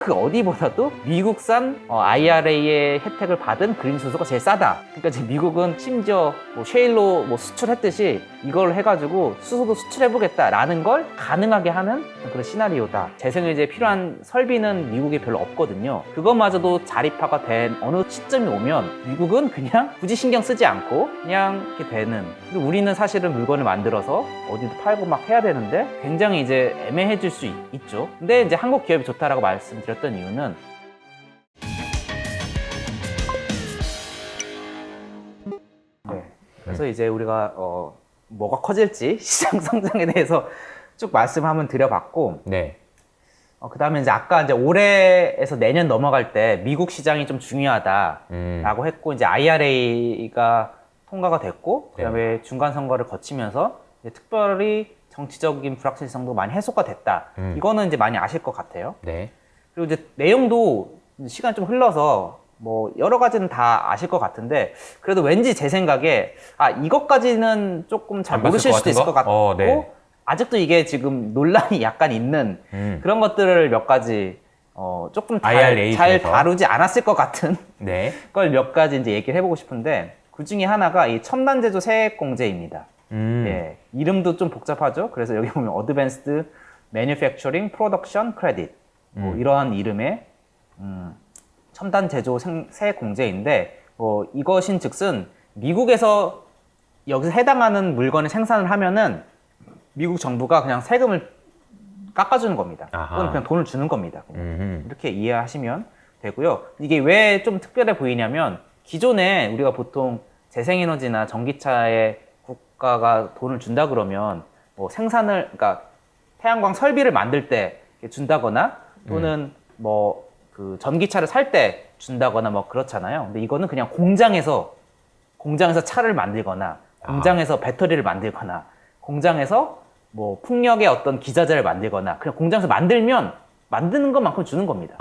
그 어디보다도 미국산 IRA의 혜택을 받은 그린 수소가 제일 싸다. 그러니까 지금 미국은 심지어 뭐 셰일로 뭐 수출했듯이 이걸 해가지고 수소도 수출해보겠다라는 걸 가능하게 하는 그런 시나리오다. 재생에너지에 필요한 설비는 미국에 별로 없거든요. 그것마저도 자립화가 된 어느 시점이 오면 미국은 그냥 굳이 신경 쓰지 않고 그냥 이렇게 되는. 근데 우리는 사실은 물건을 만들어서 어디도 팔고 막 해야 되는데 굉장히 이제 애매해질 수 있죠. 근데 이제 한국 기업이 좋다라고 말씀드렸던 이유는 그래서 이제 우리가 뭐가 커질지 시장 성장에 대해서 쭉 말씀 한번 드려봤고 네. 그 다음에 이제 아까 이제 올해에서 내년 넘어갈 때 미국 시장이 좀 중요하다라고 했고 이제 IRA가 통과가 됐고 그다음에 중간 선거를 거치면서 이제 특별히 정치적인 불확실성도 많이 해소가 됐다. 이거는 이제 많이 아실 것 같아요. 네. 그리고 이제 내용도 시간이 좀 흘러서 뭐 여러 가지는 다 아실 것 같은데 그래도 왠지 제 생각에 이것까지는 조금 잘 모르실 수도 있을 것 같고 네. 아직도 이게 지금 논란이 약간 있는 그런 것들을 몇 가지 조금 잘 다루지 않았을 것 같은 네. 걸 몇 가지 이제 얘기를 해보고 싶은데 그 중에 하나가 이 첨단 제조 세액 공제입니다. 예, 이름도 좀 복잡하죠. 그래서 여기 보면 Advanced Manufacturing Production Credit 뭐 이러한 이름의 첨단 제조 세액 공제인데 이것인즉슨 미국에서 여기서 해당하는 물건을 생산을 하면은 미국 정부가 그냥 세금을 깎아주는 겁니다. 또는 그냥 돈을 주는 겁니다. 이렇게 이해하시면 되고요. 이게 왜 좀 특별해 보이냐면 기존에 우리가 보통 재생에너지나 전기차에 국가가 돈을 준다 그러면 뭐 그러니까 태양광 설비를 만들 때 준다거나 또는 뭐 그 전기차를 살 때 준다거나 뭐 그렇잖아요. 근데 이거는 그냥 공장에서 차를 만들거나 공장에서 배터리를 만들거나 공장에서 뭐 풍력의 어떤 기자재를 만들거나 그냥 공장에서 만드는 것만큼 주는 겁니다.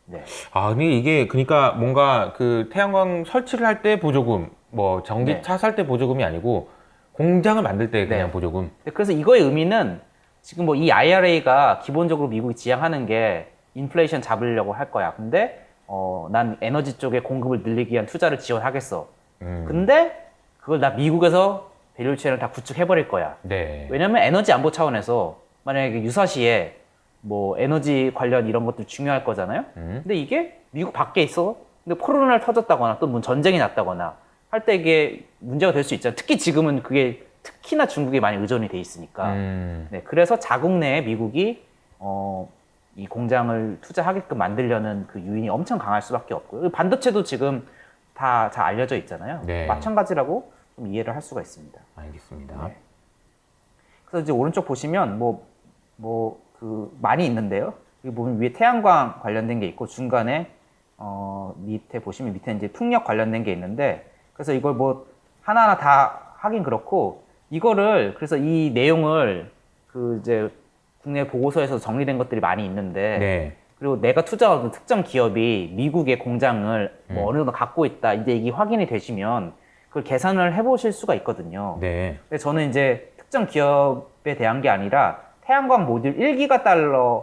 네. 근데 이게 그러니까 뭔가 그 태양광 설치를 할 때 보조금, 뭐 전기차 살 때 보조금이 아니고 공장을 만들 때 그냥 보조금. 그래서 이거의 의미는 지금 뭐 이 IRA가 기본적으로 미국이 지향하는 게 인플레이션 잡으려고 할 거야. 근데 난 에너지 쪽에 공급을 늘리기 위한 투자를 지원하겠어. 근데 그걸 나 미국에서 밸류체인을 다 구축해버릴 거야. 네. 왜냐면 에너지 안보 차원에서 만약에 유사시에 뭐 에너지 관련 이런 것들 중요할 거잖아요. 근데 이게 미국 밖에 있어. 근데 코로나를 터졌다거나 또 뭐 전쟁이 났다거나 할 때 이게 문제가 될 수 있잖아요. 특히 지금은 그게 특히나 중국에 많이 의존이 돼 있으니까. 네, 그래서 자국 내에 미국이 이 공장을 투자하게끔 만들려는 그 요인이 엄청 강할 수밖에 없고요. 반도체도 지금 다 잘 알려져 있잖아요. 네. 마찬가지라고 좀 이해를 할 수가 있습니다. 알겠습니다. 네. 그래서 이제 오른쪽 보시면 많이 있는데요. 여기 보면 위에 태양광 관련된 게 있고 중간에 밑에 보시면 밑에 이제 풍력 관련된 게 있는데 그래서 이걸 뭐 하나하나 다 하긴 그렇고 이거를 그래서 이 내용을 그 이제 국내 보고서에서 정리된 것들이 많이 있는데 그리고 내가 투자하는 특정 기업이 미국의 공장을 뭐 어느 정도 갖고 있다 이제 이게 확인이 되시면 그걸 계산을 해보실 수가 있거든요. 네. 근데 저는 이제 특정 기업에 대한 게 아니라 태양광 모듈 1기가와트의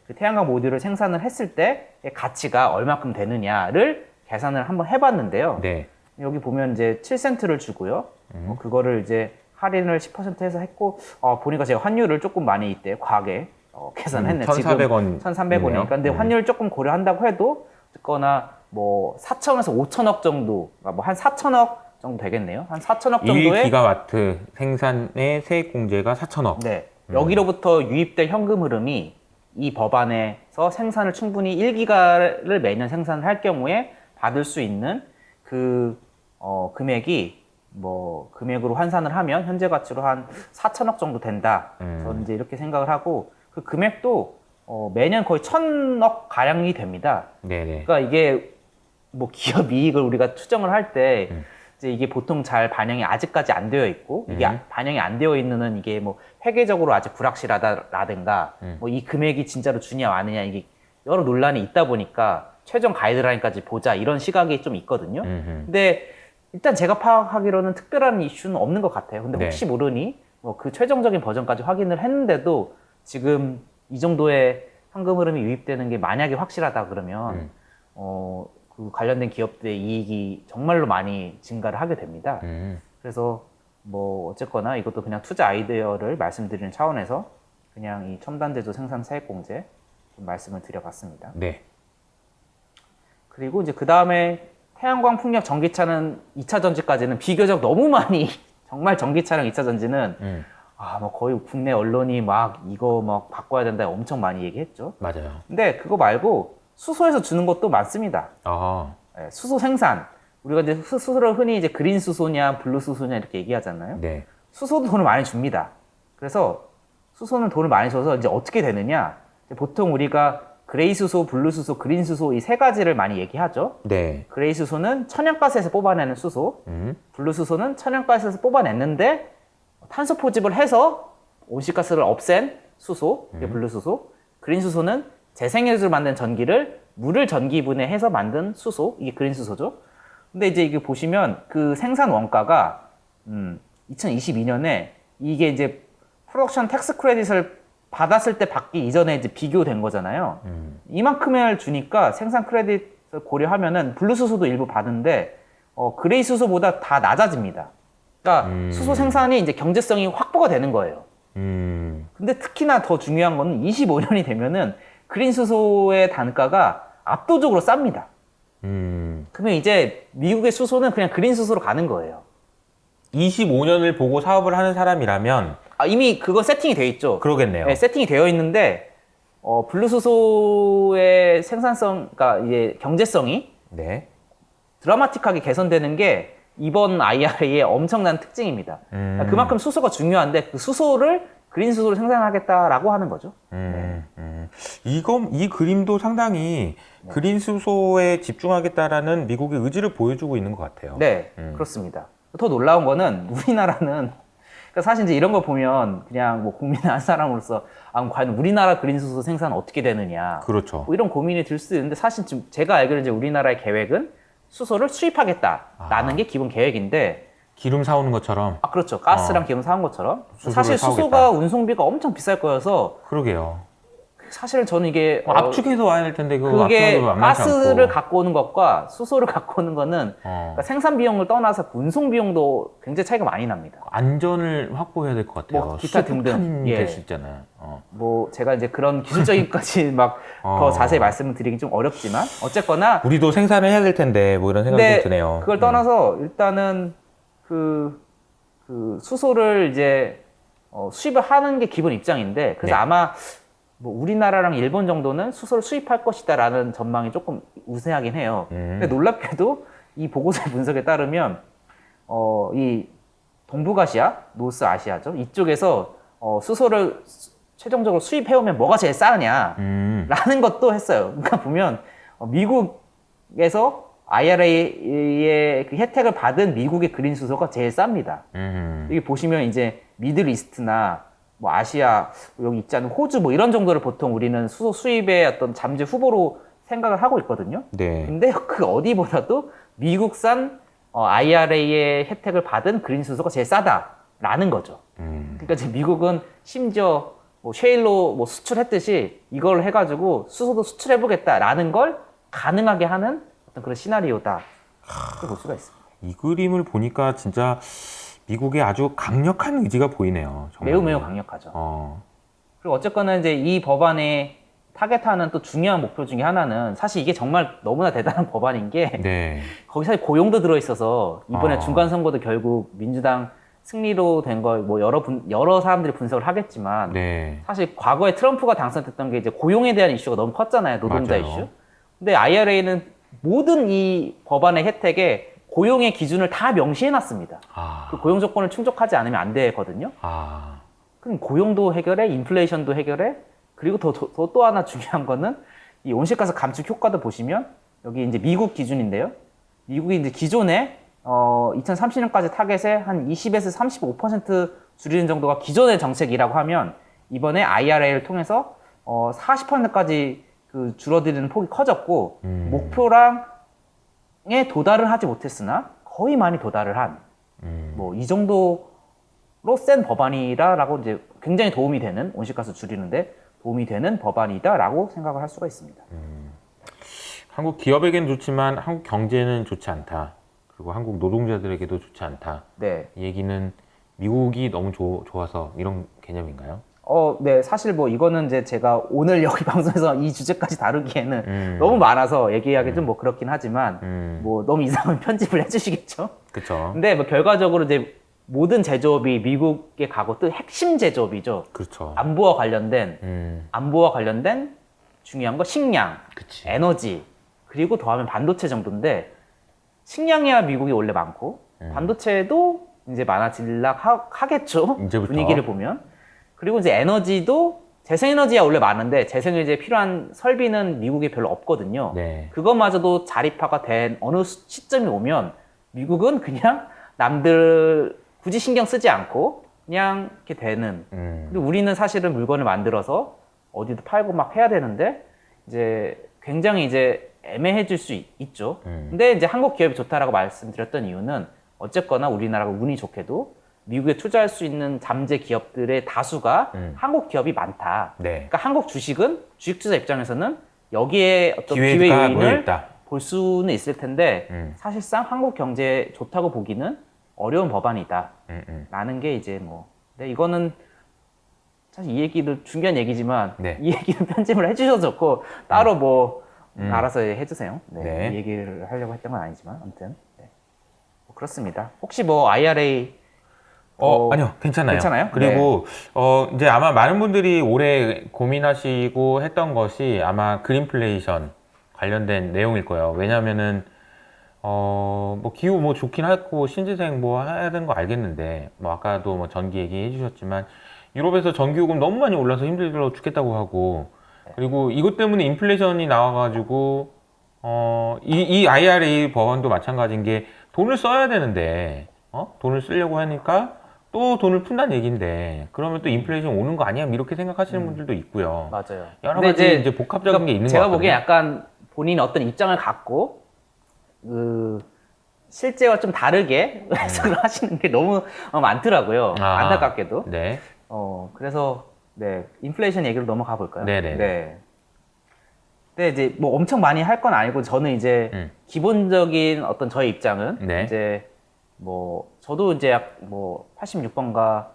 그 태양광 모듈을 생산을 했을 때의 가치가 얼마큼 되느냐를 계산을 한번 해봤는데요. 네. 여기 보면 이제 7센트를 주고요. 그거를 이제 할인을 10% 해서 했고, 보니까 제가 환율을 조금 많이 이때 과하게 계산을 했네. 1,400원. 1,300원이니까. 근데 환율을 조금 고려한다고 해도, 어쨌거나 뭐 4천에서 5천억 정도, 뭐 한 4천억 정도 되겠네요. 한 4천억 정도의 1기가와트 생산의 세액 공제가 4천억. 네. 여기로부터 유입될 현금 흐름이 이 법안에서 생산을 충분히 1기가를 매년 생산을 할 경우에 받을 수 있는 그 금액이 뭐 금액으로 환산을 하면 현재 가치로 한 4천억 정도 된다. 저는 이제 이렇게 생각을 하고 그 금액도 매년 거의 1,000억 가량이 됩니다. 네네. 그러니까 이게 뭐 기업 이익을 우리가 추정을 할 때 이제 이게 보통 잘 반영이 아직까지 안 되어 있고 이게 반영이 안 되어 있는 이게 뭐 회계적으로 아직 불확실하다라든가 뭐 이 금액이 진짜로 주냐 마느냐 이게 여러 논란이 있다 보니까 최종 가이드라인까지 보자 이런 시각이 좀 있거든요. 근데 일단 제가 파악하기로는 특별한 이슈는 없는 것 같아요. 근데 혹시 모르니 뭐 그 최종적인 버전까지 확인을 했는데도 지금 이 정도의 현금 흐름이 유입되는 게 만약에 확실하다 그러면 그 관련된 기업들의 이익이 정말로 많이 증가를 하게 됩니다. 그래서 뭐 어쨌거나 이것도 그냥 투자 아이디어를 말씀드리는 차원에서 그냥 이 첨단 제조 생산 세액공제 좀 말씀을 드려봤습니다. 네. 그리고 이제 그 다음에 태양광, 풍력, 전기차는 2차 전지까지는 비교적 너무 많이 정말 전기차랑 2차 전지는 뭐 거의 국내 언론이 막 이거 막 바꿔야 된다 엄청 많이 얘기했죠. 맞아요. 근데 그거 말고 수소에서 주는 것도 많습니다. 아, 예, 수소 생산. 우리가 이제 수소를 흔히 이제 그린 수소냐, 블루 수소냐 이렇게 얘기하잖아요. 네. 수소도 돈을 많이 줍니다. 그래서 수소는 돈을 많이 줘서 이제 어떻게 되느냐. 이제 보통 우리가 그레이 수소, 블루 수소, 그린 수소 이 세 가지를 많이 얘기하죠. 네. 그레이 수소는 천연가스에서 뽑아내는 수소, 블루 수소는 천연가스에서 뽑아냈는데 탄소 포집을 해서 온실가스를 없앤 수소, 이게 블루 수소, 그린 수소는 재생에너지로 만든 전기를 물을 전기분해해서 만든 수소, 이게 그린 수소죠. 근데 이제 이게 보시면 그 생산 원가가 2022년에 이게 이제 프로덕션 텍스 크레딧을 받았을 때 받기 이전에 이제 비교된 거잖아요. 이만큼을 주니까 생산 크레딧을 고려하면은 블루 수소도 일부 받은데 그레이 수소보다 다 낮아집니다. 그러니까 수소 생산이 이제 경제성이 확보가 되는 거예요. 근데 특히나 더 중요한 거는 25년이 되면은 그린 수소의 단가가 압도적으로 쌉니다. 그러면 이제 미국의 수소는 그냥 그린 수소로 가는 거예요. 25년을 보고 사업을 하는 사람이라면 이미 그거 세팅이 되어 있죠. 그러겠네요. 네, 세팅이 되어 있는데 블루 수소의 생산성, 그러니까 이제 경제성이 네. 드라마틱하게 개선되는 게 이번 IRA의 엄청난 특징입니다. 그러니까 그만큼 수소가 중요한데 그 수소를 그린 수소로 생산하겠다라고 하는 거죠. 이 그림도 상당히 그린 수소에 집중하겠다라는 미국의 의지를 보여주고 있는 것 같아요. 네, 그렇습니다. 더 놀라운 거는 우리나라는 그러니까 사실 이제 이런 거 보면 그냥 뭐 국민의 한 사람으로서 과연 우리나라 그린 수소 생산 어떻게 되느냐, 그렇죠. 뭐 이런 고민이 들 수도 있는데 사실 지금 제가 알기로는 이제 우리나라의 계획은 수소를 수입하겠다라는 게 기본 계획인데 기름 사오는 것처럼. 그렇죠. 가스랑 기름 사온 것처럼 수소를 사실 사오겠다. 수소가 운송비가 엄청 비쌀 거여서 그러게요. 사실은 저는 이게 압축해서 와야 될 텐데 그거 그게 압축하기도 만만치 가스를 않고. 갖고 오는 것과 수소를 갖고 오는 거는 그러니까 생산 비용을 떠나서 운송 비용도 굉장히 차이가 많이 납니다. 안전을 확보해야 될 것 같아요. 뭐 기타 등등. 수폭탄이 예. 될 수 있잖아요. 뭐 제가 이제 그런 기술적인까지 막 더 자세히 말씀을 드리긴 좀 어렵지만 어쨌거나 우리도 생산을 해야 될 텐데 뭐 이런 생각이 근데 좀 드네요. 그걸 떠나서 일단은 그 수소를 이제 수입을 하는 게 기본 입장인데 그래서 네. 아마 뭐 우리나라랑 일본 정도는 수소를 수입할 것이다라는 전망이 조금 우세하긴 해요. 근데 놀랍게도 이 보고서의 분석에 따르면 이 동북아시아, 노스아시아죠. 이쪽에서 수소를 최종적으로 수입해오면 뭐가 제일 싸느냐라는 것도 했어요. 그러니까 보면 미국에서 IRA의 그 혜택을 받은 미국의 그린 수소가 제일 쌉니다. 여기 보시면 이제 미들 이스트나 뭐 아시아 여기 있지 않은 호주 뭐 이런 정도를 보통 우리는 수소 수입의 어떤 잠재 후보로 생각을 하고 있거든요. 네. 근데 그 어디보다도 미국산 IRA의 혜택을 받은 그린 수소가 제일 싸다라는 거죠. 그러니까 지금 미국은 심지어 뭐 셰일로 뭐 수출했듯이 이걸 해가지고 수소도 수출해보겠다라는 걸 가능하게 하는 어떤 그런 시나리오다. 볼 수가 있습니다. 이 그림을 보니까 진짜 미국의 아주 강력한 의지가 보이네요. 정말. 매우 강력하죠. 그리고 어쨌거나 이제 이 법안에 타겟하는 또 중요한 목표 중에 하나는 사실 이게 정말 너무나 대단한 법안인 게 네. 거기 사실 고용도 들어있어서 이번에 중간 선거도 결국 민주당 승리로 된 걸 뭐 여러 사람들이 분석을 하겠지만 네. 사실 과거에 트럼프가 당선됐던 게 이제 고용에 대한 이슈가 너무 컸잖아요. 노동자 맞아요. 이슈. 근데 IRA는 모든 이 법안의 혜택에 고용의 기준을 다 명시해놨습니다. 그 고용 조건을 충족하지 않으면 안 되거든요. 그럼 고용도 해결해, 인플레이션도 해결해. 그리고 또 하나 중요한 거는 이 온실가스 감축 효과도 보시면 여기 이제 미국 기준인데요. 미국이 이제 기존에 2030년까지 타겟에 한 20에서 35% 줄이는 정도가 기존의 정책이라고 하면 이번에 IRA를 통해서 40%까지 그 줄어드는 폭이 커졌고 목표랑에 도달을 하지 못했으나 거의 많이 도달을 한 뭐 이 정도로 센 법안이라라고 이제 굉장히 도움이 되는 온실가스 줄이는데 도움이 되는 법안이다라고 생각을 할 수가 있습니다. 한국 기업에게는 좋지만 한국 경제는 좋지 않다. 그리고 한국 노동자들에게도 좋지 않다. 네. 이 얘기는 미국이 너무 좋아서 이런 개념인가요? 네, 사실 뭐 이거는 이제 제가 오늘 여기 방송에서 이 주제까지 다루기에는 너무 많아서 얘기하기 좀 뭐 그렇긴 하지만 뭐 너무 이상한 편집을 해주시겠죠. 그렇죠. 근데 뭐 결과적으로 이제 모든 제조업이 미국에 가고 또 핵심 제조업이죠. 그렇죠. 안보와 관련된 중요한 거 식량, 그치. 에너지, 그리고 더하면 반도체 정도인데 식량이야 미국이 원래 많고 반도체도 이제 많아질락 하겠죠. 이제부터. 분위기를 보면. 그리고 이제 에너지도 재생에너지야 원래 많은데 재생에너지에 필요한 설비는 미국에 별로 없거든요. 네. 그것마저도 자립화가 된 어느 시점이 오면 미국은 그냥 남들 굳이 신경 쓰지 않고 그냥 이렇게 되는. 그리고 우리는 사실은 물건을 만들어서 어디도 팔고 막 해야 되는데 이제 굉장히 이제 애매해질 수 있죠. 근데 이제 한국 기업이 좋다라고 말씀드렸던 이유는 어쨌거나 우리나라가 운이 좋게도 미국에 투자할 수 있는 잠재 기업들의 다수가 한국 기업이 많다. 네. 그러니까 한국 주식은 주식 투자 입장에서는 여기에 어떤 기회가 기회 요인을 모여있다. 볼 수는 있을 텐데 사실상 한국 경제에 좋다고 보기는 어려운 법안이다. 라는 게 이제 뭐 근데 이거는 사실 이 얘기도 중요한 얘기지만 네. 이 얘기는 편집을 해주셔도 좋고 따로 뭐 알아서 해주세요. 네. 네. 이 얘기를 하려고 했던 건 아니지만 아무튼 네. 뭐 그렇습니다. 혹시 뭐 IRA 아니요, 괜찮아요. 괜찮아요? 그리고 이제 아마 많은 분들이 올해 고민하시고 했던 것이 아마 그린플레이션 관련된 내용일 거예요. 왜냐면은 뭐 기후 뭐 좋긴 하고 신재생 뭐 해야 되는 거 알겠는데 뭐 아까도 뭐 전기 얘기해 주셨지만 유럽에서 전기요금 너무 많이 올라서 힘들어 죽겠다고 하고 그리고 이것 때문에 인플레이션이 나와가지고 이 IRA 법안도 마찬가지인 게 돈을 써야 되는데 돈을 쓰려고 하니까 또 돈을 푼다는 얘기인데 그러면 또 인플레이션 오는 거 아니야? 이렇게 생각하시는 분들도 있고요. 맞아요. 여러 근데 가지 이제 복합적인 게 있는 것 제가 같거든요. 보기엔 약간 본인 어떤 입장을 갖고 실제와 좀 다르게 해석을 하시는 게 너무 많더라고요. 안타깝게도. 네. 그래서 네 인플레이션 얘기로 넘어가 볼까요? 네네. 네. 근데 이제 뭐 엄청 많이 할 건 아니고 저는 이제 기본적인 어떤 저의 입장은 네. 이제 뭐 저도 이제 약 뭐 86번가에서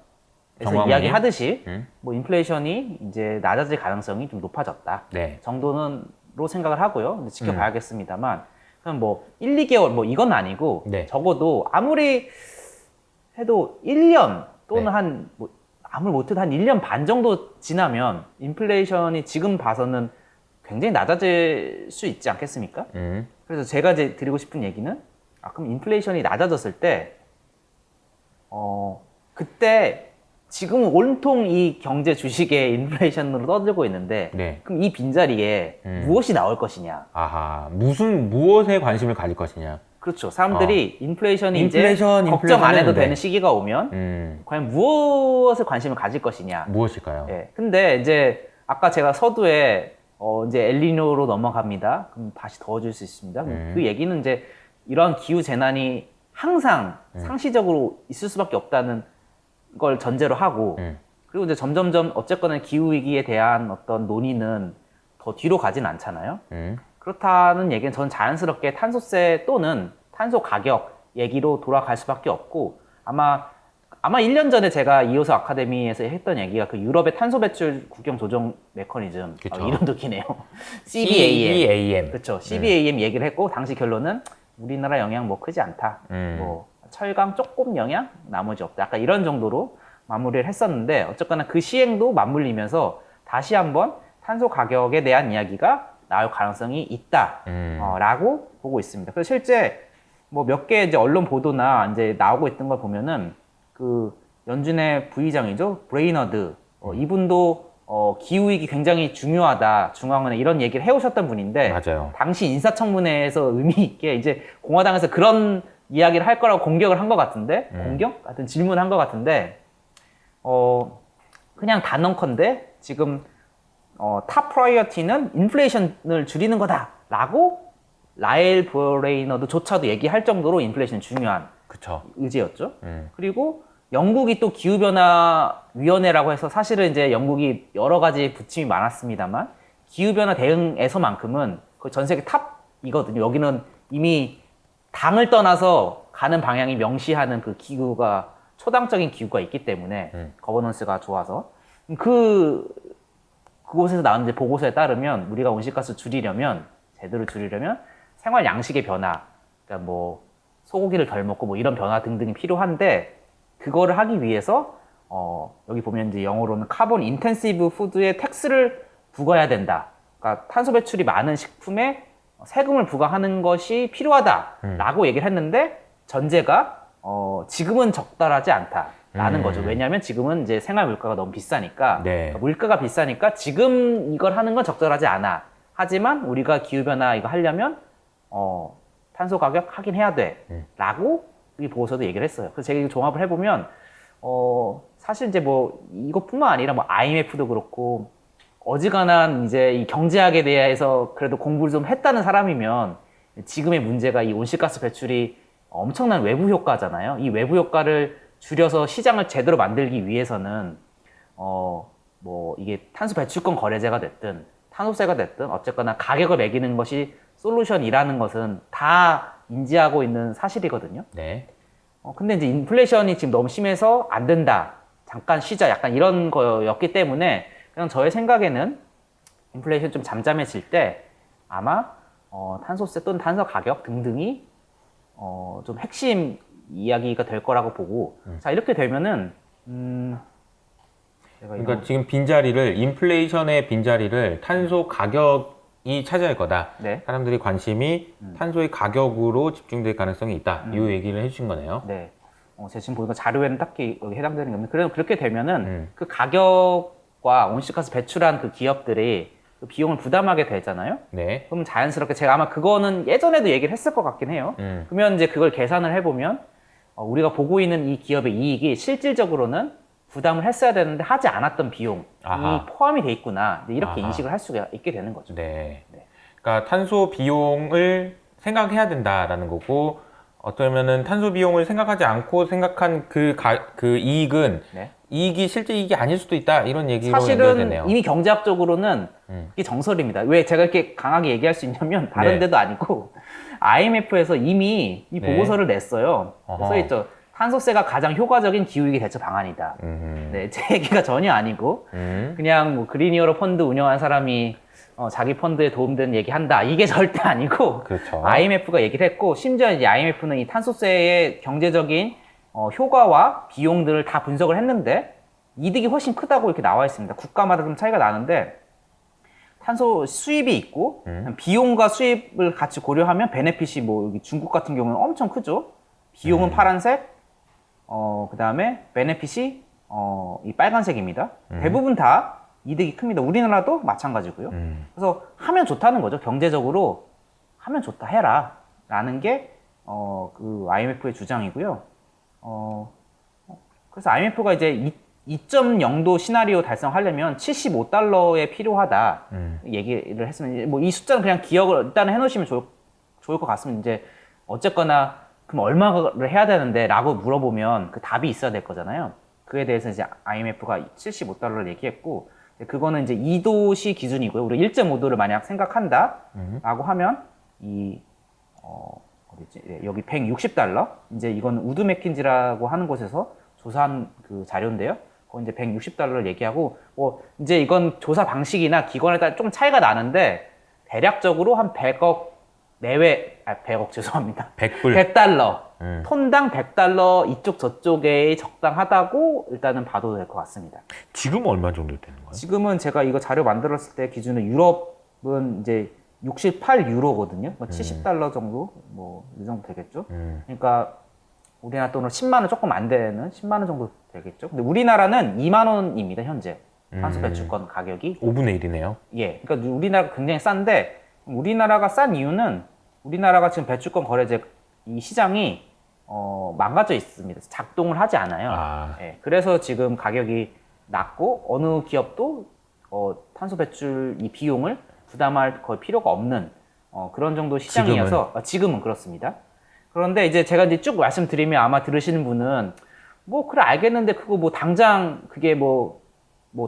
정광훈님? 이야기하듯이 뭐 인플레이션이 이제 낮아질 가능성이 좀 높아졌다 네. 정도는로 생각을 하고요. 근데 지켜봐야겠습니다만 그럼 뭐 1, 2개월 뭐 이건 아니고 네. 적어도 아무리 해도 1년 또는 네. 한 뭐 아무리 못해도 한 1년 반 정도 지나면 인플레이션이 지금 봐서는 굉장히 낮아질 수 있지 않겠습니까? 그래서 제가 이제 드리고 싶은 얘기는 그럼 인플레이션이 낮아졌을 때 그때 지금은 온통 이 경제 주식에 인플레이션으로 떠들고 있는데 네. 그럼 이 빈자리에 무엇이 나올 것이냐? 아하, 무엇에 관심을 가질 것이냐. 그렇죠. 사람들이 인플레이션이 인플레이션, 이제 걱정 안 해도 인플레이션은 되는 시기가 오면 과연 무엇에 관심을 가질 것이냐? 무엇일까요? 예. 근데 이제 아까 제가 서두에 이제 엘니뇨로 넘어갑니다. 그럼 다시 더워질 수 있습니다. 그 얘기는 이제 이런 기후 재난이 항상 상시적으로 있을 수밖에 없다는 걸 전제로 하고 그리고 이제 점점점 어쨌거나 기후 위기에 대한 어떤 논의는 더 뒤로 가진 않잖아요. 그렇다는 얘기는 전 자연스럽게 탄소세 또는 탄소 가격 얘기로 돌아갈 수밖에 없고 아마 1년 전에 제가 이호수 아카데미에서 했던 얘기가 그 유럽의 탄소 배출 국경 조정 메커니즘 이름도 기네요. CBAM. 그렇죠. CBAM 얘기를 했고 당시 결론은 우리나라 영향 뭐 크지 않다. 뭐 철강 조금 영향, 나머지 없다. 약간 이런 정도로 마무리를 했었는데 어쨌거나 그 시행도 맞물리면서 다시 한번 탄소 가격에 대한 이야기가 나올 가능성이 있다. 라고 보고 있습니다. 그래서 실제 뭐 몇 개 이제 언론 보도나 이제 나오고 있던 걸 보면은 그 연준의 부의장이죠. 브레이너드. 이분도 기후위기 굉장히 중요하다. 중앙은행 이런 얘기를 해오셨던 분인데 맞아요. 당시 인사청문회에서 의미 있게 이제 공화당에서 그런 이야기를 할 거라고 공격을 한 것 같은데 공격? 하여튼 질문한 것 같은데 그냥 단언컨대 지금 탑 프라이어티는 인플레이션을 줄이는 거다라고 라엘 브레이너드조차도 얘기할 정도로 인플레이션이 중요한 그쵸. 의제였죠. 그리고 영국이 또 기후변화위원회라고 해서 사실은 이제 영국이 여러 가지 부침이 많았습니다만 기후변화 대응에서만큼은 거의 전 세계 탑이거든요. 여기는 이미 당을 떠나서 가는 방향이 명시하는 그 기구가 초당적인 기구가 있기 때문에 거버넌스가 좋아서 그곳에서 나온 이제 보고서에 따르면 우리가 온실가스 줄이려면 제대로 줄이려면 생활 양식의 변화, 그러니까 뭐 소고기를 덜 먹고 뭐 이런 변화 등등이 필요한데 그거를 하기 위해서 여기 보면 이제 영어로는 카본 인텐시브 푸드에 텍스를 부과해야 된다. 그러니까 탄소 배출이 많은 식품에 세금을 부과하는 것이 필요하다라고 얘기를 했는데 전제가 지금은 적절하지 않다라는 거죠. 왜냐하면 지금은 이제 생활 물가가 너무 비싸니까 네. 그러니까 물가가 비싸니까 지금 이걸 하는 건 적절하지 않아. 하지만 우리가 기후변화 이거 하려면 탄소 가격 하긴 해야 돼라고 이 보고서도 얘기를 했어요. 그래서 제가 이거 종합을 해보면 사실 이제 뭐 이것뿐만 아니라 뭐 IMF도 그렇고 어지간한 이제 이 경제학에 대해서 그래도 공부를 좀 했다는 사람이면 지금의 문제가 이 온실가스 배출이 엄청난 외부 효과잖아요. 이 외부 효과를 줄여서 시장을 제대로 만들기 위해서는 뭐 이게 탄소 배출권 거래제가 됐든 탄소세가 됐든 어쨌거나 가격을 매기는 것이 솔루션이라는 것은 다 인지하고 있는 사실이거든요. 네. 근데 이제 인플레이션이 지금 너무 심해서 안 된다. 잠깐 쉬자. 약간 이런 거였기 때문에 그냥 저의 생각에는 인플레이션 좀 잠잠해질 때 아마 탄소세 또는 탄소 가격 등등이 좀 핵심 이야기가 될 거라고 보고 자 이렇게 되면은 제가 그러니까 지금 빈자리를 인플레이션의 빈자리를 탄소 가격이 차지할 거다. 네. 사람들이 관심이 탄소의 가격으로 집중될 가능성이 있다. 이 얘기를 해주신 거네요. 네. 제가 지금 보니까 자료에는 딱히 여기 해당되는 게 없는데 그래도 그렇게 되면은 그 가격과 온실가스 배출한 그 기업들이 그 비용을 부담하게 되잖아요. 네. 그럼 자연스럽게 제가 아마 그거는 예전에도 얘기를 했을 것 같긴 해요. 그러면 이제 그걸 계산을 해보면 우리가 보고 있는 이 기업의 이익이 실질적으로는 부담을 했어야 되는데 하지 않았던 비용이 아하. 포함이 돼 있구나. 이렇게 아하. 인식을 할 수가 있게 되는 거죠. 네. 네. 그러니까 탄소 비용을 생각해야 된다라는 거고 어쩌면은 탄소 비용을 생각하지 않고 생각한 그 이익은 네. 이익이 실제 이익이 아닐 수도 있다 이런 얘기로 사실은 연결되네요. 이미 경제학적으로는 이게 정설입니다. 왜 제가 이렇게 강하게 얘기할 수 있냐면 다른 네. 데도 아니고 IMF에서 이미 이 네. 보고서를 냈어요. 어허. 써있죠. 탄소세가 가장 효과적인 기후위기 대처 방안이다. 네, 제 얘기가 전혀 아니고 그냥 뭐 그린이어로 펀드 운영한 사람이 자기 펀드에 도움되는 얘기 한다. 이게 절대 아니고 그렇죠. IMF가 얘기를 했고 심지어 이제 IMF는 이 탄소세의 경제적인 효과와 비용들을 다 분석을 했는데 이득이 훨씬 크다고 이렇게 나와 있습니다. 국가마다 좀 차이가 나는데 탄소 수입이 있고 비용과 수입을 같이 고려하면 베네핏이 뭐 여기 중국 같은 경우는 엄청 크죠. 비용은 파란색, 그 다음에 베네핏이 이 빨간색입니다. 대부분 다 이득이 큽니다. 우리나라도 마찬가지고요. 그래서 하면 좋다는 거죠. 경제적으로 하면 좋다 해라 라는 게 그 IMF의 주장이고요. 그래서 IMF가 이제 2.0도 시나리오 달성하려면 75달러에 필요하다 얘기를 했으면 뭐 이 숫자는 그냥 기억을 일단 해놓으시면 좋을 것 같습니다. 이제 어쨌거나 그럼 얼마를 해야 되는데 라고 물어보면 그 답이 있어야 될 거잖아요. 그에 대해서 이제 IMF가 75달러를 얘기했고 그거는 이제 2도시 기준이고요. 우리 1.5도를 만약 생각한다 라고 하면 어디지? 여기 160달러 이제 이건 우드 맥킨지라고 하는 곳에서 조사한 그 자료인데요. 거기 이제 160달러를 얘기하고 뭐 이제 이건 조사 방식이나 기관에 따라 좀 차이가 나는데 대략적으로 한 100억 내외 100억 죄송합니다. 100달러 톤당 100달러 이쪽 저쪽에 적당하다고 일단은 봐도 될 것 같습니다. 지금은 얼마 정도 되는 거예요? 지금은 제가 이거 자료 만들었을 때 기준으로 유럽은 이제 68유로거든요. 뭐 70달러 정도 뭐 이 정도 되겠죠. 그러니까 우리나라 돈으로 10만 원 조금 안 되는 10만 원 정도 되겠죠. 근데 우리나라는 2만 원입니다, 현재. 탄소 배출권 가격이. 5분의 1이네요. 예. 그러니까 우리나라가 굉장히 싼데 우리나라가 싼 이유는 우리나라가 지금 배출권 거래제 이 시장이 망가져 있습니다. 작동을 하지 않아요. 예. 그래서 지금 가격이 낮고 어느 기업도 탄소 배출 이 비용을 부담할 거의 필요가 없는 그런 정도 시장이어서 지금은 그렇습니다. 그런데 이제 제가 이제 쭉 말씀드리면 아마 들으시는 분은 뭐 그래 알겠는데 그거 뭐 당장 그게 뭐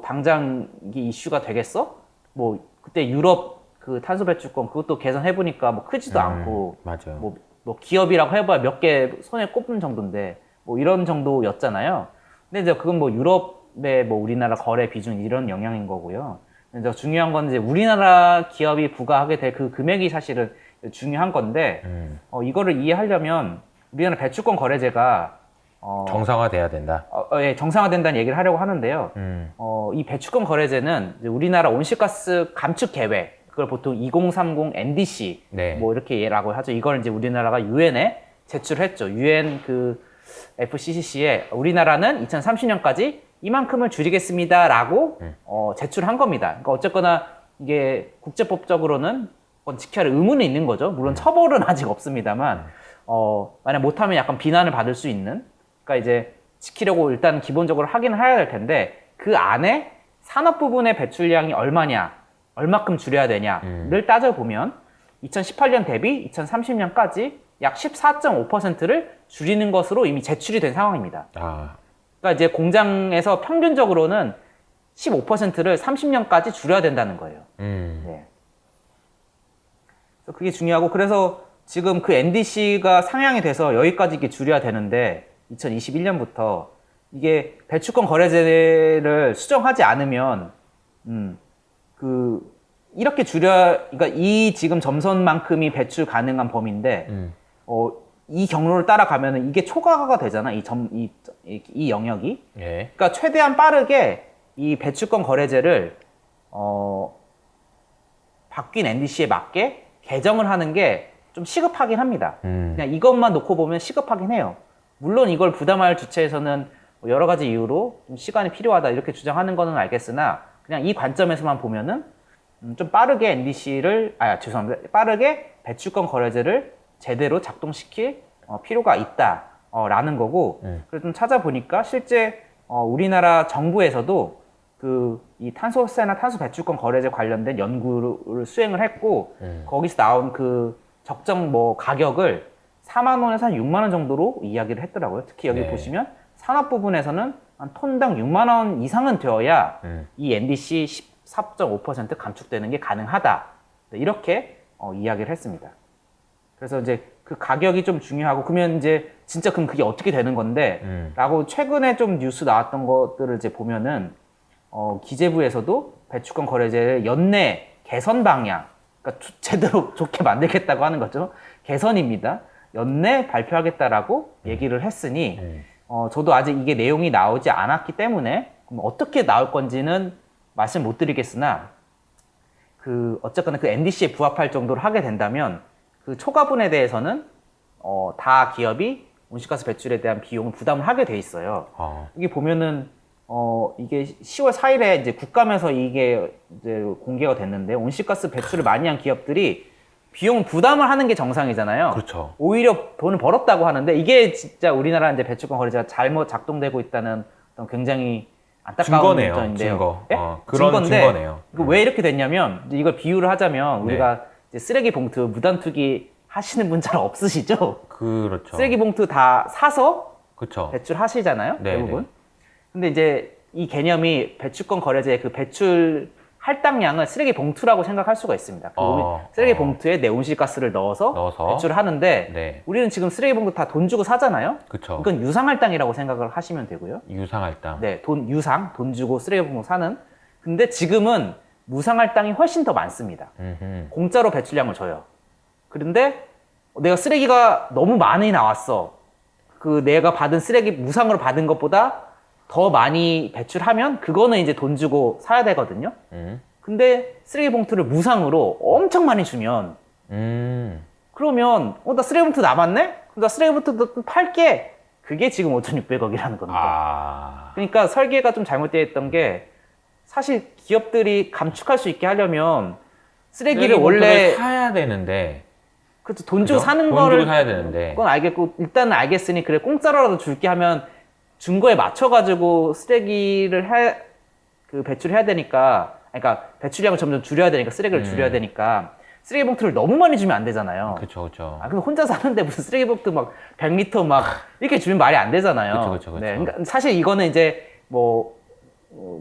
당장 이게 이슈가 되겠어? 뭐 그때 유럽 그 탄소 배출권 그것도 계산해 보니까 뭐 크지도 않고 맞아요. 뭐 기업이라고 해봐야 몇 개 손에 꼽는 정도인데 뭐 이런 정도였잖아요. 근데 이제 그건 뭐 유럽의 뭐 우리나라 거래 비중 이런 영향인 거고요. 근데 중요한 건 이제 우리나라 기업이 부과하게 될 그 금액이 사실은 중요한 건데 이거를 이해하려면 우리나라 배출권 거래제가 정상화돼야 된다. 예, 정상화된다는 얘기를 하려고 하는데요. 이 배출권 거래제는 이제 우리나라 온실가스 감축 계획, 그걸 보통 2030 NDC 네. 뭐 이렇게라고 하죠. 이걸 이제 우리나라가 유엔에 제출했죠. 유엔 그 FCCC에 우리나라는 2030년까지 이만큼을 줄이겠습니다라고 제출한 겁니다. 그러니까 어쨌거나 이게 국제법적으로는 그건 지켜야 할 의무는 있는 거죠. 물론 처벌은 아직 없습니다만 만약 못하면 약간 비난을 받을 수 있는. 그러니까 이제 지키려고 일단 기본적으로 하긴 해야 될 텐데 그 안에 산업 부분의 배출량이 얼마냐, 얼마큼 줄여야 되냐를 따져보면 2018년 대비 2030년까지 약 14.5%를 줄이는 것으로 이미 제출이 된 상황입니다. 그러니까 이제 공장에서 평균적으로는 15%를 30년까지 줄여야 된다는 거예요. 네. 그래서 그게 중요하고 그래서 지금 그 NDC가 상향이 돼서 여기까지 이렇게 줄여야 되는데 2021년부터 이게 배출권 거래제를 수정하지 않으면 이렇게 그러니까 이 지금 점선만큼이 배출 가능한 범위인데 이 경로를 따라가면은 이게 초과가 되잖아. 이 영역이. 예. 그러니까 최대한 빠르게 이 배출권 거래제를 바뀐 NDC에 맞게 개정을 하는 게 좀 시급하긴 합니다. 그냥 이것만 놓고 보면 시급하긴 해요. 물론 이걸 부담할 주체에서는 여러 가지 이유로 좀 시간이 필요하다 이렇게 주장하는 거는 알겠으나 그냥 이 관점에서만 보면은 좀 빠르게 죄송합니다. 빠르게 배출권 거래제를 제대로 작동시킬 필요가 있다라는 거고 그래서 좀 찾아보니까 실제 우리나라 정부에서도 이 탄소세나 탄소 배출권 거래제 관련된 연구를 수행을 했고 거기서 나온 그 적정 가격을 4만 원에서 한 6만 원 정도로 이야기를 했더라고요. 특히 여기 보시면 산업 부분에서는 한 톤당 6만 원 이상은 되어야 이 NDC 14.5% 감축되는 게 가능하다. 이렇게 이야기를 했습니다. 그래서 이제 그 가격이 좀 중요하고 그러면 이제 진짜 그럼 그게 어떻게 되는 건데 라고 최근에 좀 뉴스 나왔던 것들을 이제 보면은 기재부에서도 배출권 거래제의 연내 개선 방향 그러니까 제대로 좋게 만들겠다고 하는 거죠. 개선입니다. 연내 발표하겠다라고 얘기를 했으니 저도 아직 이게 내용이 나오지 않았기 때문에 그럼 어떻게 나올 건지는 말씀 못 드리겠으나 어쨌거나 그 NDC에 부합할 정도로 하게 된다면 그 초과분에 대해서는 다 기업이 온실가스 배출에 대한 비용을 부담을 하게 돼 있어요. 여기 보면은 이게 10월 4일에 이제 국감에서 이게 이제 공개가 됐는데 온실가스 배출을 많이 한 기업들이 비용 부담을 하는 게 정상이잖아요. 그렇죠. 오히려 돈을 벌었다고 하는데 이게 진짜 우리나라 이제 배출권 거래제가 잘못 작동되고 있다는 어떤 굉장히 안타까운 문제인데요. 증거. 네? 그런 증거네요. 왜 이렇게 됐냐면 이제 이걸 비유를 하자면 우리가 이제 쓰레기 봉투 무단 투기 하시는 분 잘 없으시죠? 그렇죠. 쓰레기 봉투 다 사서 그렇죠. 배출하시잖아요. 네, 대부분. 근데 이제 이 개념이 배출권 거래제의 그 배출 할당량을 쓰레기 봉투라고 생각할 수가 있습니다. 쓰레기 봉투에 내 온실가스를 넣어서 배출을 하는데 우리는 지금 쓰레기 봉투 다 돈 주고 사잖아요. 그쵸. 그건 유상할당이라고 생각을 하시면 되고요. 유상할당. 네, 돈 주고 쓰레기 봉투 사는. 근데 지금은 무상할당이 훨씬 더 많습니다. 공짜로 배출량을 줘요. 그런데 내가 쓰레기가 너무 많이 나왔어. 내가 받은 쓰레기 무상으로 받은 것보다 더 많이 배출하면 그거는 이제 돈 주고 사야 되거든요. 근데 쓰레기 봉투를 무상으로 엄청 많이 주면 그러면 나 쓰레기 봉투 남았네? 그럼 나 쓰레기 봉투 팔게. 그게 지금 5,600억이라는 겁니다. 그러니까 설계가 좀 잘못되어 있던 게 사실 기업들이 감축할 수 있게 하려면 쓰레기를 원래 사야 되는데 그렇죠. 돈 주고 사는 돈 거를 주고 사야 되는데 그건 알겠고 일단은 알겠으니 그래 공짜로라도 줄게 하면 준 거에 맞춰가지고 쓰레기를 배출해야 되니까, 그러니까 배출량을 점점 줄여야 되니까 쓰레기를 줄여야 되니까 쓰레기 봉투를 너무 많이 주면 안 되잖아요. 그쵸, 그쵸. 아, 근데 혼자 사는데 무슨 쓰레기 봉투 막 100리터 막 이렇게 주면 말이 안 되잖아요. 그쵸. 네, 그러니까 사실 이거는 이제 뭐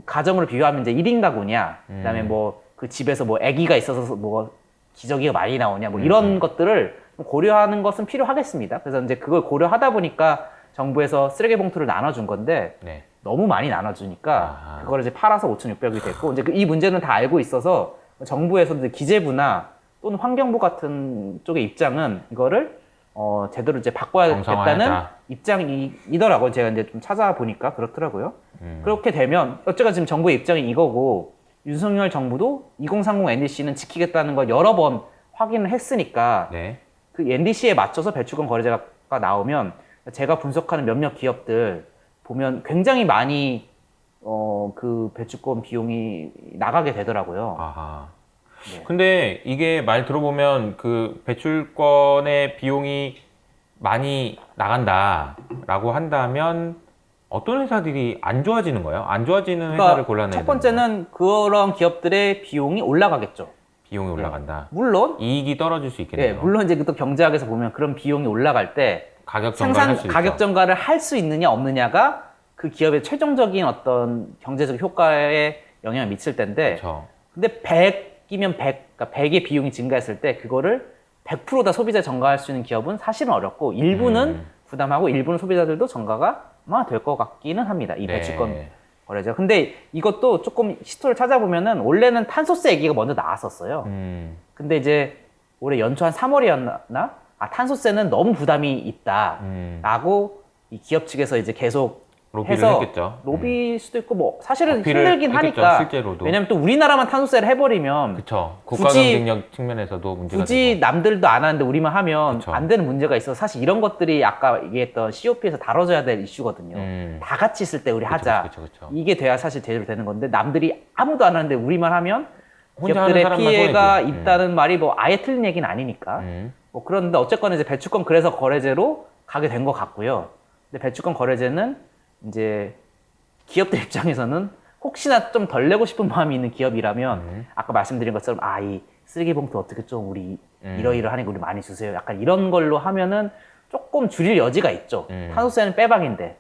가정으로 비유하면 이제 1인 가구냐, 그다음에 뭐 그 집에서 뭐 아기가 있어서 뭐 기저귀가 많이 나오냐, 뭐 이런 것들을 고려하는 것은 필요하겠습니다. 그래서 이제 그걸 고려하다 보니까 정부에서 쓰레기 봉투를 나눠준 건데 네. 너무 많이 나눠주니까 아하. 그걸 이제 팔아서 5,600이 됐고 이제 이 문제는 다 알고 있어서 정부에서도 기재부나 또는 환경부 같은 쪽의 입장은 이거를 제대로 이제 바꿔야겠다는 정상화하자. 입장이더라고요. 제가 이제 좀 찾아보니까 그렇더라고요. 그렇게 되면 어쨌든 지금 정부의 입장이 이거고 윤석열 정부도 2030 NDC는 지키겠다는 걸 여러 번 확인을 했으니까 네. 그 NDC에 맞춰서 배출권 거래제가 나오면 제가 분석하는 몇몇 기업들 보면 굉장히 많이 그 배출권 비용이 나가게 되더라고요. 아하. 네. 근데 이게 말 들어보면 그 배출권의 비용이 많이 나간다라고 한다면 어떤 회사들이 안 좋아지는 거예요? 안 좋아지는 회사를 그러니까 골라내야 첫 되는 거예요? 번째는 그런 기업들의 비용이 올라가겠죠. 비용이 올라간다. 물론 이익이 떨어질 수 예, 있겠네요. 물론 이제 또 경제학에서 보면 그런 비용이 올라갈 때 가격 전가할 수 생산 있죠. 가격 전가를 할 수 있느냐 없느냐가 그 기업의 최종적인 어떤 경제적 효과에 영향을 미칠 텐데 그렇죠. 근데 100이면 100, 그러니까 100의 비용이 증가했을 때 그거를 100% 다 소비자에 전가할 수 있는 기업은 사실은 어렵고 일부는 부담하고 일부는 소비자들도 전가가 아마 될 것 같기는 합니다. 이 네. 배출권 거래죠. 근데 이것도 조금 히스토리를 찾아보면은 원래는 탄소세 얘기가 먼저 나왔었어요. 근데 이제 올해 연초 한 3월이었나? 아, 탄소세는 너무 부담이 있다라고 이 기업 측에서 이제 계속 로비를 해서 했겠죠. 로비일 수도 있고 뭐 사실은 어필을 힘들긴 했겠죠, 하니까 실제로도. 왜냐면 또 우리나라만 탄소세를 해버리면 그렇죠. 국가 굳이- 경쟁력 측면에서도 문제가 굳이 되고. 남들도 안 하는데 우리만 하면 그쵸. 안 되는 문제가 있어서 사실 이런 것들이 아까 얘기했던 COP에서 다뤄져야 될 이슈거든요. 다 같이 있을 때 우리 하자. 그쵸. 이게 돼야 사실 제대로 되는 건데 남들이 아무도 안 하는데 우리만 하면 혼자 하는 기업들의 사람만 피해가 손해지. 있다는 말이 뭐 아예 틀린 얘기는 아니니까. 뭐 그런데 어쨌거나 이제 배출권 그래서 거래제로 가게 된 것 같고요. 근데 배출권 거래제는 이제 기업들 입장에서는 혹시나 좀 덜 내고 싶은 마음이 있는 기업이라면 아까 말씀드린 것처럼 이 쓰레기 봉투 어떻게 좀 우리 이러이러하니까 우리 많이 주세요. 약간 이런 걸로 하면은 조금 줄일 여지가 있죠. 탄소세는 빼박인데.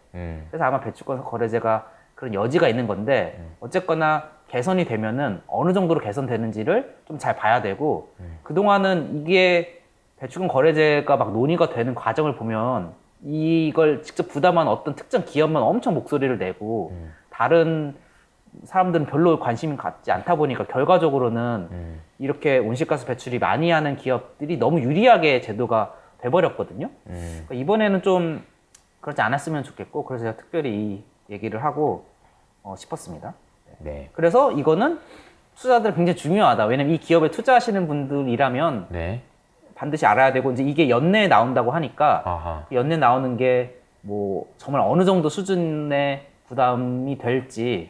그래서 아마 배출권 거래제가 그런 여지가 있는 건데 어쨌거나 개선이 되면은 어느 정도로 개선되는지를 좀 잘 봐야 되고 그동안은 이게 배출권 거래제가 막 논의가 되는 과정을 보면 이걸 직접 부담한 어떤 특정 기업만 엄청 목소리를 내고 다른 사람들은 별로 관심이 갖지 않다 보니까 결과적으로는 이렇게 온실가스 배출이 많이 하는 기업들이 너무 유리하게 제도가 돼버렸거든요. 그러니까 이번에는 좀 그렇지 않았으면 좋겠고 그래서 제가 특별히 이 얘기를 하고 싶었습니다. 네. 그래서 이거는 투자자들 굉장히 중요하다. 왜냐면 이 기업에 투자하시는 분들이라면 네. 반드시 알아야 되고 이제 이게 연내에 나온다고 하니까 아하. 연내 나오는 게 뭐 정말 어느 정도 수준의 부담이 될지를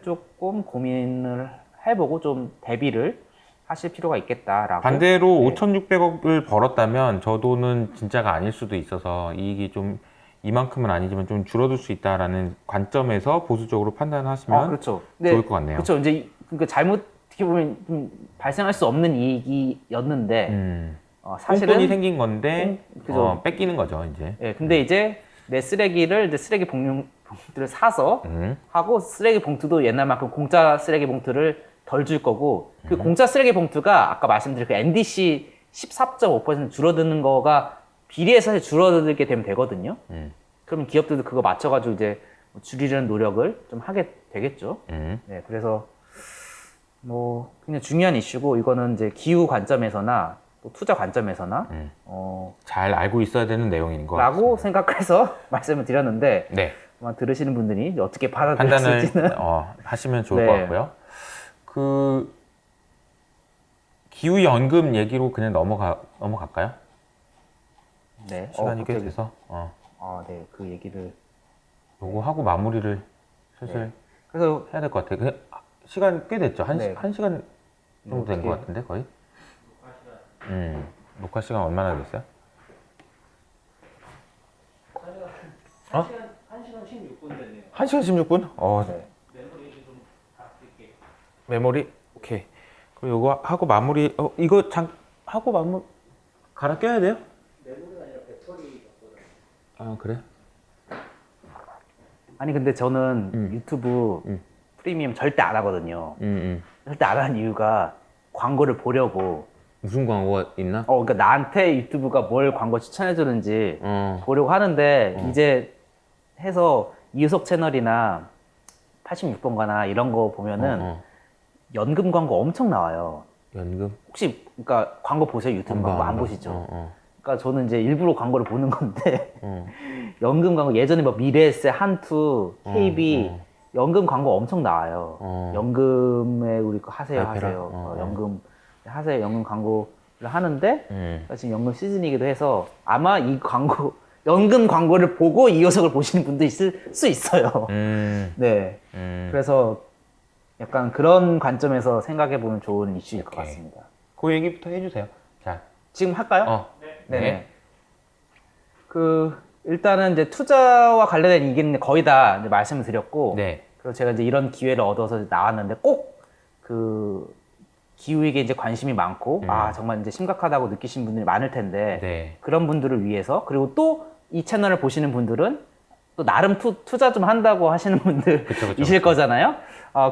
조금 고민을 해보고 좀 대비를 하실 필요가 있겠다라고. 반대로 네. 5,600억을 벌었다면 저 돈은 진짜가 아닐 수도 있어서 이익이 좀 이만큼은 아니지만 좀 줄어들 수 있다라는 관점에서 보수적으로 판단하시면 그렇죠. 좋을 것 같네요. 그렇죠. 이제 그러니까 잘못 어떻게 보면 좀 발생할 수 없는 이익이었는데 사실은 꽁돈이 생긴 건데 그죠. 뺏기는 거죠 이제. 예, 근데 이제 내 쓰레기를 이제 쓰레기 봉투를 사서 하고 쓰레기 봉투도 옛날만큼 공짜 쓰레기 봉투를 덜 줄 거고 그 공짜 쓰레기 봉투가 아까 말씀드린 그 NDC 14.5% 줄어드는 거가 비례해서 사실 줄어들게 되면 되거든요. 그러면 기업들도 그거 맞춰가지고 이제 줄이려는 노력을 좀 하게 되겠죠. 네, 그래서 뭐 굉장히 중요한 이슈고 이거는 이제 기후 관점에서나 또 투자 관점에서나 잘 알고 있어야 되는 내용인 것 라고 같습니다. 생각해서 말씀을 드렸는데 네. 아마 들으시는 분들이 어떻게 판단을 받아들였을지는 하시면 좋을 네. 것 같고요. 그 기후연금 얘기로 그냥 넘어갈까요? 네. 시간이 꽤 갑자기. 돼서 네, 그 얘기를 요거 하고 마무리를 슬슬 그래서 해야 될 것 같아요. 그냥 시간 꽤 됐죠? 네. 한 시간 정도 된 것 어떻게- 같은데 거의? 녹화 시간 얼마나 됐어요? 1시간 16분 됐네요. 1시간 16분? 네. 메모리? 오케이. 그럼 요거 하고 마무리. 이거 하고 마무리 갈아 껴야 돼요? 메모리가 아니라 배터리. 아 그래? 아니 근데 저는 유튜브 프리미엄 절대 안 하거든요. 절대 안 하는 이유가 광고를 보려고. 무슨 광고가 있나? 그러니까 나한테 유튜브가 뭘 광고 추천해 주는지 어. 보려고 하는데 이제 해서 이유석 채널이나 86번가나 이런 거 보면은 연금 광고 엄청 나와요. 연금? 혹시 그러니까 광고 보세요? 유튜브 광고 안 보시죠? 그러니까 저는 이제 일부러 광고를 보는 건데 연금 광고 예전에 뭐 미래에셋, 한투, KB 연금 광고 엄청 나와요. 연금에 우리 거 하세요, 가입해라. 하세요. 연금 하세요, 연금 광고를 하는데 그러니까 지금 연금 시즌이기도 해서 아마 이 광고 연금 광고를 보고 이효석을 보시는 분도 있을 수 있어요. 네. 그래서 약간 그런 관점에서 생각해 보면 좋은 이슈일 것 오케이. 같습니다. 그 얘기부터 해주세요. 자, 지금 할까요? 네. 네. 일단은 이제 투자와 관련된 얘기는 거의 다 이제 말씀을 드렸고, 네. 그리고 제가 이제 이런 기회를 얻어서 나왔는데 꼭 기후위기에 이제 관심이 많고, 정말 이제 심각하다고 느끼신 분들이 많을 텐데, 네. 그런 분들을 위해서, 그리고 또 이 채널을 보시는 분들은 또 나름 투자 좀 한다고 하시는 분들이실 거잖아요.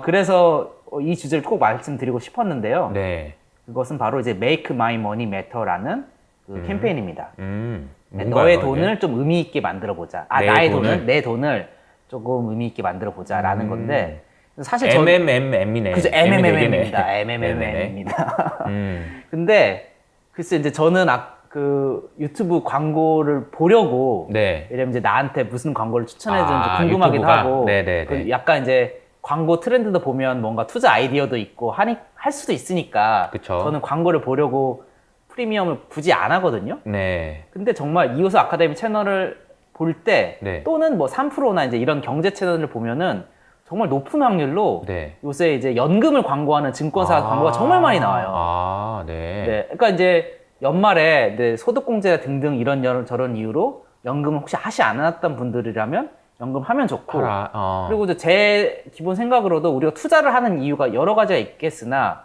그래서 이 주제를 꼭 말씀드리고 싶었는데요. 네. 그것은 바로 이제 Make My Money Matter라는 그 캠페인입니다. 뭔가요, 너의 이게? 돈을 좀 의미 있게 만들어 보자. 내 돈을 조금 의미 있게 만들어 보자라는 건데 사실 MMM이네. 그죠, MMM입니다. MMM입니다. 근데 글쎄 이제 저는 그 유튜브 광고를 보려고 네. 왜냐면 이제 나한테 무슨 광고를 추천해 주는지 궁금하기도 유튜브가? 하고 네네네. 그 약간 이제 광고 트렌드도 보면 뭔가 투자 아이디어도 있고 할 수도 있으니까 그쵸. 저는 광고를 보려고 프리미엄을 굳이 안 하거든요. 네. 근데 정말 이호수 아카데미 채널을 볼 때 네. 또는 뭐 3%나 이제 이런 경제 채널을 보면은 정말 높은 확률로 네. 요새 이제 연금을 광고하는 증권사 광고가 정말 많이 나와요. 네. 네. 그러니까 이제 연말에 이제 소득공제 등등 이런 저런 이유로 연금을 혹시 하지 않았던 분들이라면 연금 하면 좋고 그리고 이제 제 기본 생각으로도 우리가 투자를 하는 이유가 여러 가지가 있겠으나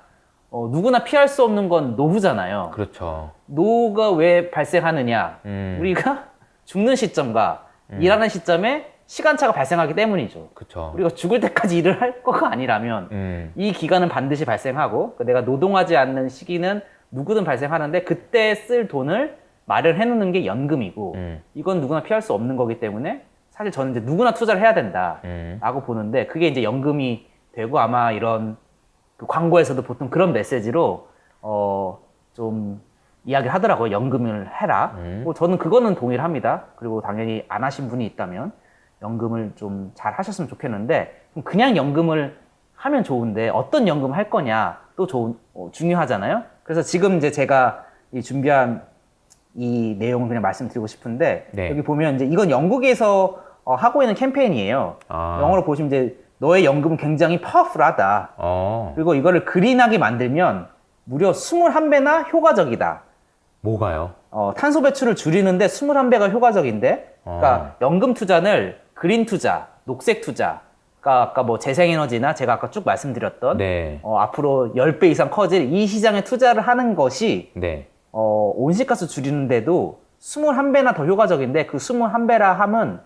누구나 피할 수 없는 건 노후잖아요. 그렇죠. 노후가 왜 발생하느냐? 우리가 죽는 시점과 일하는 시점에 시간차가 발생하기 때문이죠. 그렇죠. 우리가 죽을 때까지 일을 할 거가 아니라면 이 기간은 반드시 발생하고 내가 노동하지 않는 시기는 누구든 발생하는데 그때 쓸 돈을 마련해 놓는 게 연금이고 이건 누구나 피할 수 없는 거기 때문에 사실 저는 이제 누구나 투자를 해야 된다라고 보는데 그게 이제 연금이 되고 아마 이런 그 광고에서도 보통 그런 메시지로 좀 이야기를 하더라고요. 연금을 해라. 뭐 저는 그거는 동의를 합니다. 그리고 당연히 안 하신 분이 있다면 연금을 좀 잘 하셨으면 좋겠는데 그냥 연금을 하면 좋은데 어떤 연금 할 거냐 또 중요하잖아요. 그래서 지금 이제 제가 준비한 이 내용을 그냥 말씀드리고 싶은데 네. 여기 보면 이제 이건 영국에서 하고 있는 캠페인이에요. 영어로 보시면 이제 너의 연금은 굉장히 파워풀하다. 그리고 이거를 그린하게 만들면 무려 21배나 효과적이다. 뭐가요? 탄소 배출을 줄이는데 21배가 효과적인데 그러니까 연금 투자를 그린 투자, 녹색 투자 그러니까 아까 뭐 재생에너지나 제가 아까 쭉 말씀드렸던 네. 앞으로 10배 이상 커질 이 시장에 투자를 하는 것이 네. 온실가스 줄이는데도 21배나 더 효과적인데 그 21배라 함은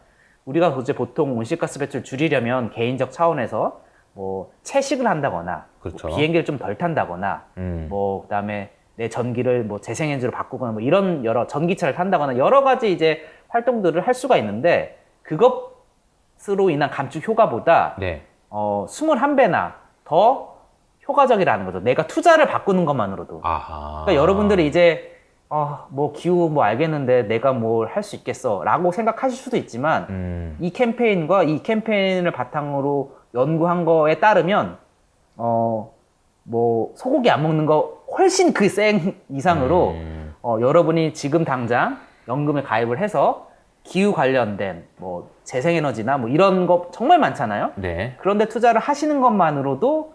우리가 이제 보통 온실가스 배출 줄이려면 개인적 차원에서 뭐 채식을 한다거나 그렇죠. 뭐 비행기를 좀 덜 탄다거나 뭐 그다음에 내 전기를 뭐 재생에너지로 바꾸거나 뭐 이런 여러 전기차를 탄다거나 여러 가지 이제 활동들을 할 수가 있는데 그것으로 인한 감축 효과보다 네. 21배나 더 효과적이라는 거죠. 내가 투자를 바꾸는 것만으로도. 그러니까 여러분들이 이제 뭐 기후 뭐 알겠는데 내가 뭘 할 수 있겠어 라고 생각하실 수도 있지만 이 캠페인과 이 캠페인을 바탕으로 연구한 거에 따르면 뭐 소고기 안 먹는 거 훨씬 그 생 이상으로 여러분이 지금 당장 연금에 가입을 해서 기후 관련된 뭐 재생에너지나 뭐 이런 거 정말 많잖아요. 네. 그런데 투자를 하시는 것만으로도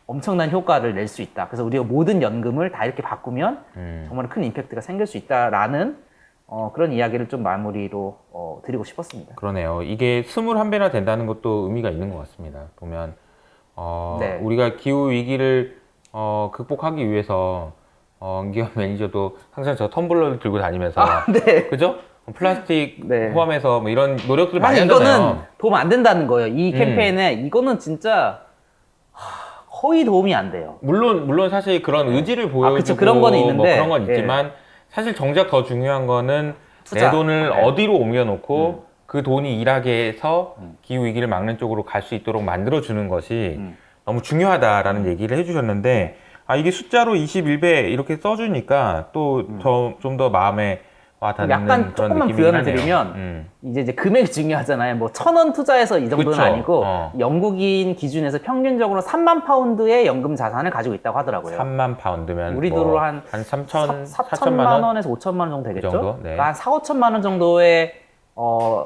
엄청난 효과를 낼 수 있다. 그래서 우리가 모든 연금을 다 이렇게 바꾸면 정말 큰 임팩트가 생길 수 있다라는 그런 이야기를 좀 마무리로 드리고 싶었습니다. 그러네요. 이게 21배나 된다는 것도 의미가 있는 것 같습니다. 보면 네. 우리가 기후 위기를 극복하기 위해서 기업 매니저도 항상 저 텀블러를 들고 다니면서 네. 그죠? 플라스틱 네. 포함해서 뭐 이런 노력들을 많이 사실 하잖아요. 이거는 도움 안 된다는 거예요. 이 캠페인에 이거는 진짜 거의 도움이 안 돼요. 물론 사실 그런 의지를 보여주고 그쵸. 그런 거는 있는데, 뭐 그런 건 예. 있지만 사실 정작 더 중요한 거는 내 투자. 돈을 네. 어디로 옮겨놓고 그 돈이 일하게 해서 기후 위기를 막는 쪽으로 갈 수 있도록 만들어주는 것이 너무 중요하다라는 얘기를 해주셨는데 이게 숫자로 21배 이렇게 써주니까 또 좀 더 마음에 와닿는 약간 그런 조금만 느낌이긴 부연을 하네요. 드리면 이제 금액이 중요하잖아요. 뭐 1,000원 투자해서 이 정도는 그쵸. 아니고 어. 영국인 기준에서 평균적으로 3만 파운드의 연금 자산을 가지고 있다고 하더라고요. 3만 파운드면 우리 뭐 돈으로 한 3천, 4천만 4천만 원 원에서 5천만 원 정도 되겠죠? 정도? 네. 그러니까 한 4, 5천만 원 정도의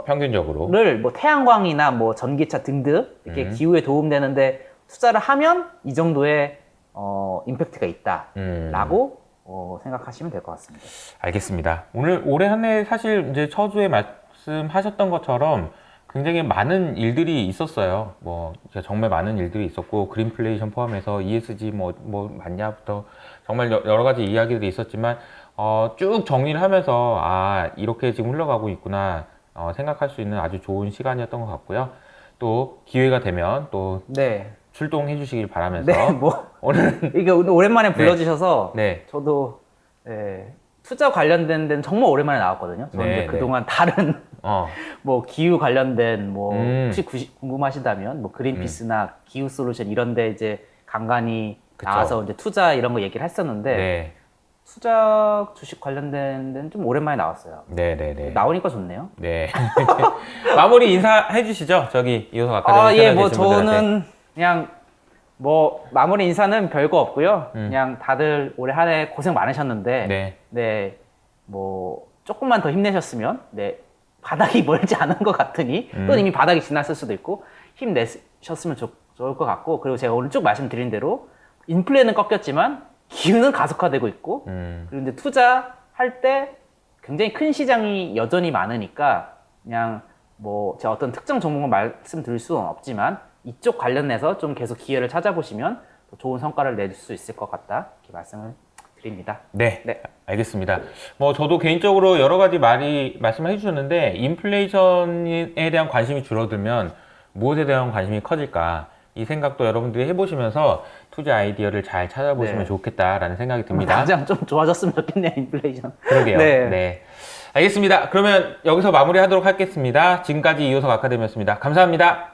평균적으로. 를 뭐 태양광이나 뭐 전기차 등등 이렇게 기후에 도움되는데 투자를 하면 이 정도의 임팩트가 있다라고 생각하시면 될 것 같습니다. 알겠습니다. 오늘 올해 한 해 사실 이제 처주에 말씀하셨던 것처럼 굉장히 많은 일들이 있었어요. 뭐 정말 많은 일들이 있었고 그린플레이션 포함해서 ESG 뭐 맞냐부터 정말 여러 가지 이야기들이 있었지만 쭉 정리를 하면서 이렇게 지금 흘러가고 있구나 생각할 수 있는 아주 좋은 시간이었던 것 같고요. 또 기회가 되면 또 네. 출동해 주시길 바라면서 네, 뭐 오늘 이게 오늘 오랜만에 불러주셔서 네. 저도 투자 관련된 데는 정말 오랜만에 나왔거든요. 저는 네, 이제 네. 그동안 다른 뭐 기후 관련된 뭐 혹시 궁금하시다면 뭐 그린피스나 기후 솔루션 이런 데 이제 간간히 그쵸. 나와서 이제 투자 이런 거 얘기를 했었는데 네. 투자 주식 관련된 데는 좀 오랜만에 나왔어요. 네네네. 나오니까 좋네요. 네. 마무리 인사해 주시죠. 저기 이호석 아카데미 예, 채널 뭐 계신 분들한테. 저는 그냥 뭐 마무리 인사는 별거 없고요. 그냥 다들 올해 한 해 고생 많으셨는데, 네. 뭐 조금만 더 힘내셨으면, 바닥이 멀지 않은 것 같으니, 또 이미 바닥이 지났을 수도 있고 힘내셨으면 좋을 것 같고, 그리고 제가 오늘 쭉 말씀드린 대로 인플레는 꺾였지만 기후는 가속화되고 있고, 그리고 이제 투자할 때 굉장히 큰 시장이 여전히 많으니까 그냥 뭐 제가 어떤 특정 종목을 말씀드릴 수는 없지만 이쪽 관련해서 좀 계속 기회를 찾아보시면 더 좋은 성과를 낼 수 있을 것 같다 이렇게 말씀을 드립니다. 네. 알겠습니다. 뭐 저도 개인적으로 여러 가지 말씀을 해주셨는데 인플레이션에 대한 관심이 줄어들면 무엇에 대한 관심이 커질까 이 생각도 여러분들이 해보시면서 투자 아이디어를 잘 찾아보시면 좋겠다라는 생각이 듭니다. 당장 좀 좋아졌으면 좋겠네요, 인플레이션. 그러게요. 네. 알겠습니다. 그러면 여기서 마무리하도록 하겠습니다. 지금까지 이호석 아카데미였습니다. 감사합니다.